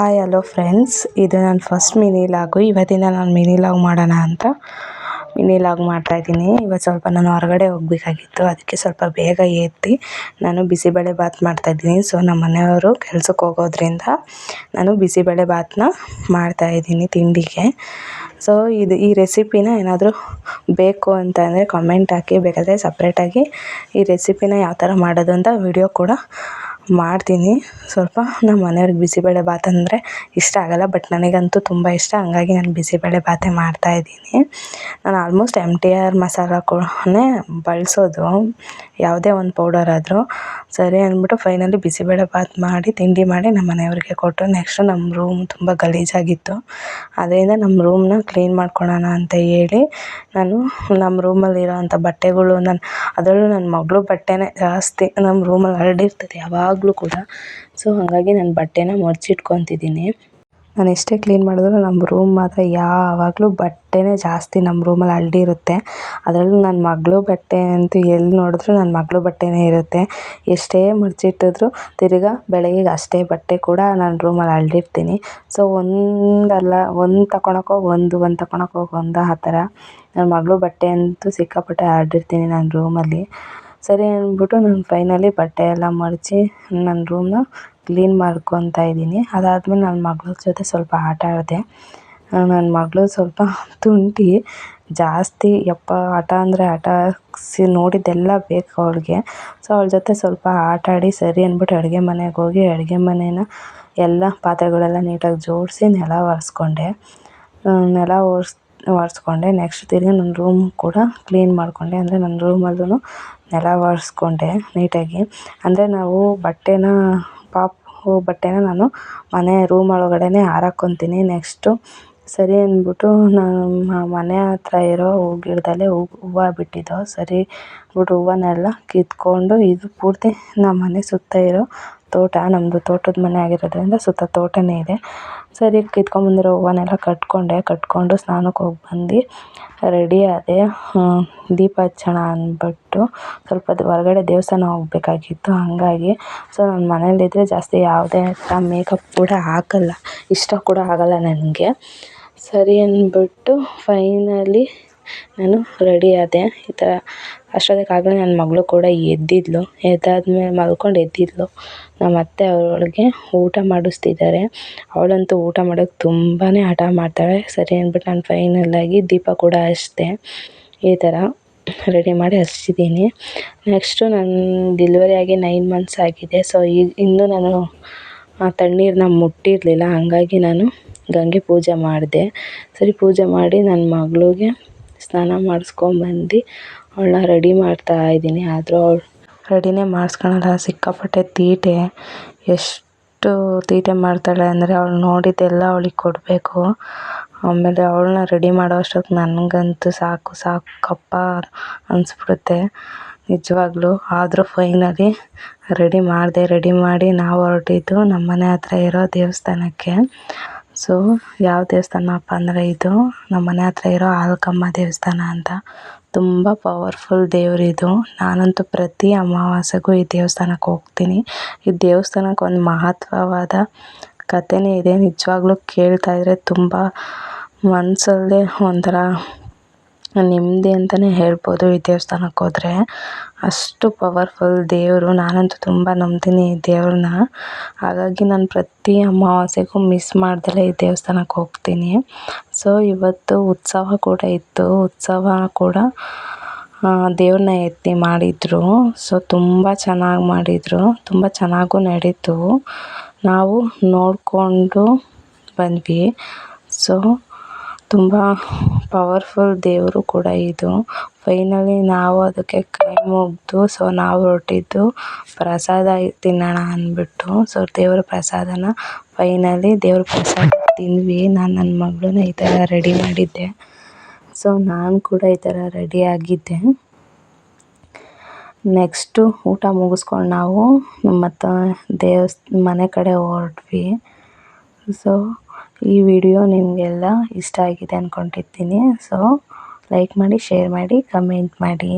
Hi hello friends, ಇದು ನನ್ನ first mini ಲಾಗು. ಇವತ್ತಿಂದ ನಾನು ಮಿನಿ ಲಾಗ್ ಮಾಡೋಣ ಅಂತ ಮಿನಿ ಲಾಗ್ ಮಾಡ್ತಾಯಿದ್ದೀನಿ. ಇವತ್ತು ಸ್ವಲ್ಪ ನಾನು ಹೊರಗಡೆ ಹೋಗಬೇಕಾಗಿತ್ತು, ಅದಕ್ಕೆ ಸ್ವಲ್ಪ ಬೇಗ ಎದ್ದು ನಾನು ಬಿಸಿಬೇಳೆ ಬಾತ್ ಮಾಡ್ತಾಯಿದ್ದೀನಿ. ಸೊ ನಮ್ಮ ಮನೆಯವರು ಕೆಲಸಕ್ಕೆ ಹೋಗೋದ್ರಿಂದ ನಾನು ಬಿಸಿಬೇಳೆ ಬಾತನ್ನ ಮಾಡ್ತಾಯಿದ್ದೀನಿ ತಿಂಡಿಗೆ. ಸೊ ಈ ರೆಸಿಪಿನ ಏನಾದರೂ ಬೇಕು ಅಂತಂದರೆ ಕಮೆಂಟ್ ಹಾಕಿ, ಬೇಕಾದರೆ ಸಪ್ರೇಟಾಗಿ ಈ ರೆಸಿಪಿನ ಯಾವ ಥರ ಮಾಡೋದು ಅಂತ ವಿಡಿಯೋ ಕೂಡ ಮಾಡ್ತೀನಿ. ಸ್ವಲ್ಪ ನಮ್ಮ ಮನೆಯವ್ರಿಗೆ ಬಿಸಿಬೇಳೆ ಬಾತ್ ಅಂದರೆ ಇಷ್ಟ ಆಗೋಲ್ಲ, ಬಟ್ ನನಗಂತೂ ತುಂಬ ಇಷ್ಟ. ಹಂಗಾಗಿ ನಾನು ಬಿಸಿಬೇಳೆ ಬಾತೇ ಮಾಡ್ತಾಯಿದ್ದೀನಿ. ನಾನು ಆಲ್ಮೋಸ್ಟ್ MTR ಮಸಾಲ ಕೂಡನೇ ಬಳಸೋದು, ಯಾವುದೇ ಒಂದು ಪೌಡರ್ ಆದರೂ ಸರಿ ಅಂದ್ಬಿಟ್ಟು ಫೈನಲಿ ಬಿಸಿಬೇಳೆ ಬಾತ್ ಮಾಡಿ ತಿಂಡಿ ಮಾಡಿ ನಮ್ಮ ಮನೆಯವ್ರಿಗೆ ಕೊಟ್ಟು, ನೆಕ್ಸ್ಟು ನಮ್ಮ ರೂಮ್ ತುಂಬ ಗಲೀಜಾಗಿತ್ತು. ಅದರಿಂದ ನಮ್ಮ ರೂಮ್ನ ಕ್ಲೀನ್ ಮಾಡ್ಕೊಳ್ಳೋಣ ಅಂತ ಹೇಳಿ ನಾನು ನಮ್ಮ ರೂಮಲ್ಲಿರೋ ಅಂಥ ಬಟ್ಟೆಗಳು, ಅದರಲ್ಲೂ ನನ್ನ ಮಗಳು ಬಟ್ಟೆನೇ ಜಾಸ್ತಿ ನಮ್ಮ ರೂಮಲ್ಲಿ ಹರಡಿರ್ತದೆ ಯಾವಾಗಲೂ ಕೂಡ. ಸೊ ಹಾಗಾಗಿ ನಾನು ಬಟ್ಟೆನ ಮಡಚಿಟ್ಕೊತಿದ್ದೀನಿ. ನಾನು ಎಷ್ಟೇ ಕ್ಲೀನ್ ಮಾಡಿದ್ರು ನಮ್ಮ ರೂಮ್ ಮಾತ್ರ ಯಾವಾಗಲೂ ಬಟ್ಟೆನೇ ಜಾಸ್ತಿ ನಮ್ಮ ರೂಮಲ್ಲಿ ಹರಡಿರುತ್ತೆ. ಅದರಲ್ಲೂ ನನ್ನ ಮಗಳು ಬಟ್ಟೆ ಅಂತೂ ಎಲ್ಲಿ ನೋಡಿದ್ರು ನನ್ನ ಮಗಳು ಬಟ್ಟೆನೇ ಇರುತ್ತೆ. ಎಷ್ಟೇ ಮಡಚಿಟ್ಟಿದ್ರು ತಿರ್ಗಾ ಬೆಳಗ್ಗೆಗೆ ಅಷ್ಟೇ ಬಟ್ಟೆ ಕೂಡ ನಾನು ರೂಮಲ್ಲಿ ಹರಡಿರ್ತೀನಿ. ಸೊ ಒಂದು ತಗೊಳಕ್ಕೋಗಿ ಒಂದು ತಗೊಳಕ್ಕೋಗಿ ಒಂದು, ಆ ಥರ ನನ್ನ ಮಗಳು ಬಟ್ಟೆ ಅಂತೂ ಸಿಕ್ಕಾಪಟ್ಟೆ ಹರಡಿರ್ತೀನಿ ನನ್ನ ರೂಮಲ್ಲಿ. ಸರಿ ಅಂದ್ಬಿಟ್ಟು ನಾನು ಫೈನಲಿ ಬಟ್ಟೆ ಎಲ್ಲ ಮಡಚಿ ನನ್ನ ರೂಮ್ನ ಕ್ಲೀನ್ ಮಾಡ್ಕೊತಾ ಇದ್ದೀನಿ. ಅದಾದಮೇಲೆ ನನ್ನ ಮಗಳ ಜೊತೆ ಸ್ವಲ್ಪ ಆಟ ಆಡಿದೆ. ನನ್ನ ಮಗಳು ಸ್ವಲ್ಪ ತುಂಟಿ ಜಾಸ್ತಿ, ಆಟ ಅಂದರೆ ಆಟ ನೋಡಿದ್ದೆಲ್ಲ ಬೇಕು ಅವಳಿಗೆ. ಸೊ ಅವಳ ಜೊತೆ ಸ್ವಲ್ಪ ಆಟ ಆಡಿ ಸರಿ ಅಂದ್ಬಿಟ್ಟು ಅಡುಗೆ ಮನೆಗೆ ಹೋಗಿ ಅಡುಗೆ ಮನೇನ ಎಲ್ಲ ಪಾತ್ರೆಗಳೆಲ್ಲ ನೀಟಾಗಿ ಜೋಡಿಸಿ ನೆಲ ಒರೆಸ್ಕೊಂಡೆ. ನೆಕ್ಸ್ಟ್ ತಿರ್ಗಿ ನನ್ನ ರೂಮ್ ಕೂಡ ಕ್ಲೀನ್ ಮಾಡಿಕೊಂಡೆ. ಅಂದರೆ ನನ್ನ ರೂಮಲ್ಲೂ ನೆಲ ಒರೆಸ್ಕೊಂಡೆ ನೀಟಾಗಿ. ಅಂದರೆ ನಾವು ಬಟ್ಟೆನ ನಾನು ಮನೆ ರೂಮ್ ಒಳಗಡೆನೇ ಹಾರಾಕ್ಕೊತೀನಿ. ನೆಕ್ಸ್ಟು ಸರಿ ಅಂದ್ಬಿಟ್ಟು ನಾನು ಮನೆ ಹತ್ರ ಇರೋ ಗಿಡದಲ್ಲೇ ಹೂವು ಬಿಟ್ಟಿದ್ದೋ, ಸರಿ ಅಂದ್ಬಿಟ್ಟು ಹೂವನ್ನೆಲ್ಲ ಕಿತ್ಕೊಂಡು, ಇದು ಪೂರ್ತಿ ನಮ್ಮ ಮನೆ ಸುತ್ತ ಇರೋ ತೋಟ, ನಮ್ಮದು ತೋಟದ ಮನೆ ಆಗಿರೋದ್ರಿಂದ ಸುತ್ತ ತೋಟನೇ ಇದೆ. ಸರಿ ಕಿತ್ಕೊಂಡ್ಬಂದಿರೋ ಹೂವನ್ನೆಲ್ಲ ಕಟ್ಕೊಂಡು ಸ್ನಾನಕ್ಕೆ ಹೋಗಿ ಬಂದು ರೆಡಿ ಆದೆ. ದೀಪ ಹಚ್ಚೋಣ ಅಂದ್ಬಿಟ್ಟು ಸ್ವಲ್ಪ ಹೊರಗಡೆ ದೇವಸ್ಥಾನ ಹೋಗಬೇಕಾಗಿತ್ತು. ಹಾಗಾಗಿ ಸೊ ನಾನು ಮನೇಲಿದ್ದರೆ ಜಾಸ್ತಿ ಯಾವುದೇ ಥರ ಮೇಕಪ್ ಕೂಡ ಹಾಕಲ್ಲ, ಇಷ್ಟ ಕೂಡ ಆಗಲ್ಲ ನನಗೆ. ಸರಿ ಅಂದ್ಬಿಟ್ಟು ಫೈನಲಿ ನಾನು ರೆಡಿ ಆದೆ. ಈ ಥರ ಅಷ್ಟೊತ್ತಿಗಾಗಲೇ ನನ್ನ ಮಗಳು ಕೂಡ ಎದ್ದಾದ್ಮೇಲೆ ಮಲ್ಕೊಂಡು ಎದ್ದಿದ್ಲು. ನಮ್ಮ ಅತ್ತೆ ಅವಳಿಗೆ ಊಟ ಮಾಡಿಸ್ತಿದ್ದಾರೆ. ಅವಳಂತೂ ಊಟ ಮಾಡೋಕ್ಕೆ ತುಂಬಾ ಹಠ ಮಾಡ್ತಾಳೆ. ಸರಿ ಅಂದ್ಬಿಟ್ಟು ನಾನು ಫೈನಲಾಗಿ ದೀಪ ಕೂಡ ಹಚ್ಚಿದೆ. ಈ ಥರ ರೆಡಿ ಮಾಡಿ ಹಚ್ಚಿದ್ದೀನಿ. ನೆಕ್ಸ್ಟು ನನ್ನ ಡೆಲಿವರಿ ಆಗಿ 9 months ಆಗಿದೆ. ಸೊ ಇನ್ನೂ ನಾನು ತಣ್ಣೀರನ್ನ ಮುಟ್ಟಿರಲಿಲ್ಲ. ಹಾಗಾಗಿ ನಾನು ಗಂಗೆ ಪೂಜೆ ಮಾಡಿದೆ. ಸರಿ ಪೂಜೆ ಮಾಡಿ ನನ್ನ ಮಗಳಿಗೆ ಸ್ನಾನ ಮಾಡಿಸ್ಕೊಂಬಂದು ಅವಳನ್ನ ರೆಡಿ ಮಾಡ್ತಾಯಿದ್ದೀನಿ. ಆದರೂ ಅವಳು ರೆಡಿನೇ ಮಾಡಿಸ್ಕೊಳಲ್ಲ, ಸಿಕ್ಕಾಪಟ್ಟೆ ತೀಟೆ. ಎಷ್ಟು ತೀಟೆ ಮಾಡ್ತಾಳೆ ಅಂದರೆ ಅವಳು ನೋಡಿದ್ದೆಲ್ಲ ಅವಳಿಗೆ ಕೊಡಬೇಕು. ಆಮೇಲೆ ಅವಳನ್ನ ರೆಡಿ ಮಾಡೋ ಅಷ್ಟೊತ್ತಿಗೆ ನನಗಂತೂ ಸಾಕಪ್ಪ ಅನಿಸ್ಬಿಡುತ್ತೆ ನಿಜವಾಗ್ಲೂ. ಆದರೂ ಫೈನಲಿ ರೆಡಿ ಮಾಡಿ ನಾವು ಹೊರಟಿದ್ದು ನಮ್ಮ ಮನೆ ಹತ್ರ ಇರೋ ದೇವಸ್ಥಾನಕ್ಕೆ. ಸೊ ಯಾವ ದೇವಸ್ಥಾನಪ್ಪ ಅಂದರೆ ಇದು ನಮ್ಮ ಮನೆ ಹತ್ರ ಇರೋ ಹಾಲ್ಕಮ್ಮ ದೇವಸ್ಥಾನ ಅಂತ. ತುಂಬ ಪವರ್ಫುಲ್ ದೇವರಿದು. ನಾನಂತೂ ಪ್ರತಿ ಅಮಾವಾಸ್ಯೆಗೂ ಈ ದೇವಸ್ಥಾನಕ್ಕೆ ಹೋಗ್ತೀನಿ. ಈ ದೇವಸ್ಥಾನಕ್ಕೆ ಒಂದು ಮಹತ್ವವಾದ ಕಥೆನೇ ಇದೆ. ನಿಜವಾಗ್ಲೂ ಕೇಳ್ತಾ ಇದ್ದರೆ ತುಂಬ ಮನಸ್ಸಲ್ಲೇ ಒಂಥರ ನೆಮ್ಮದಿ ಅಂತಲೇ ಹೇಳ್ಬೋದು ಈ ದೇವಸ್ಥಾನಕ್ಕೆ ಹೋದರೆ. ಅಷ್ಟು ಪವರ್ಫುಲ್ ದೇವರು. ನಾನಂತೂ ತುಂಬ ನಂಬ್ತೀನಿ ಈ ದೇವ್ರನ್ನ. ಹಾಗಾಗಿ ನಾನು ಪ್ರತಿ ಅಮಾವಾಸ್ಯೆಗೂ ಮಿಸ್ ಮಾಡ್ದಲೇ ಈ ದೇವಸ್ಥಾನಕ್ಕೆ ಹೋಗ್ತೀನಿ. ಸೊ ಇವತ್ತು ಉತ್ಸವ ಕೂಡ ಇತ್ತು. ಉತ್ಸವ ಕೂಡ ದೇವ್ರನ್ನ ಎತ್ತಿ ಮಾಡಿದರು. ಸೊ ತುಂಬ ಚೆನ್ನಾಗಿ ಮಾಡಿದರು, ತುಂಬ ಚೆನ್ನಾಗೂ ನಡೀತು. ನಾವು ನೋಡಿಕೊಂಡು ಬಂದ್ವಿ. ಸೊ ತುಂಬ ಪವರ್ಫುಲ್ ದೇವರು ಕೂಡ ಇದು. ಫೈನಲಿ ನಾವು ಅದಕ್ಕೆ ಕೈ ಮುಗಿದು ಸೊ ನಾವು ಹೊರಟಿದ್ದು ಪ್ರಸಾದ ತಿನ್ನೋಣ ಅಂದ್ಬಿಟ್ಟು. ಸೊ ದೇವ್ರ ಪ್ರಸಾದನ ಫೈನಲಿ ದೇವ್ರ ಪ್ರಸಾದ ತಿಂದ್ವಿ. ನಾನು ನನ್ನ ಮಗಳನ್ನ ಈ ಥರ ರೆಡಿ ಮಾಡಿದ್ದೆ. ಸೊ ನಾನು ಕೂಡ ಈ ಥರ ರೆಡಿ ಆಗಿದ್ದೆ. ನೆಕ್ಸ್ಟು ಊಟ ಮುಗಿಸ್ಕೊಂಡು ನಾವು ಮತ್ತು ಮನೆ ಕಡೆ ಹೊರಟ್ವಿ. ಸೊ ಈ ವಿಡಿಯೋ ನಿಮಗೆಲ್ಲ ಇಷ್ಟ ಆಗಿದೆ ಅಂದ್ಕೊಂಡಿರ್ತೀನಿ. ಸೊ ಲೈಕ್ ಮಾಡಿ, ಶೇರ್ ಮಾಡಿ, ಕಮೆಂಟ್ ಮಾಡಿ.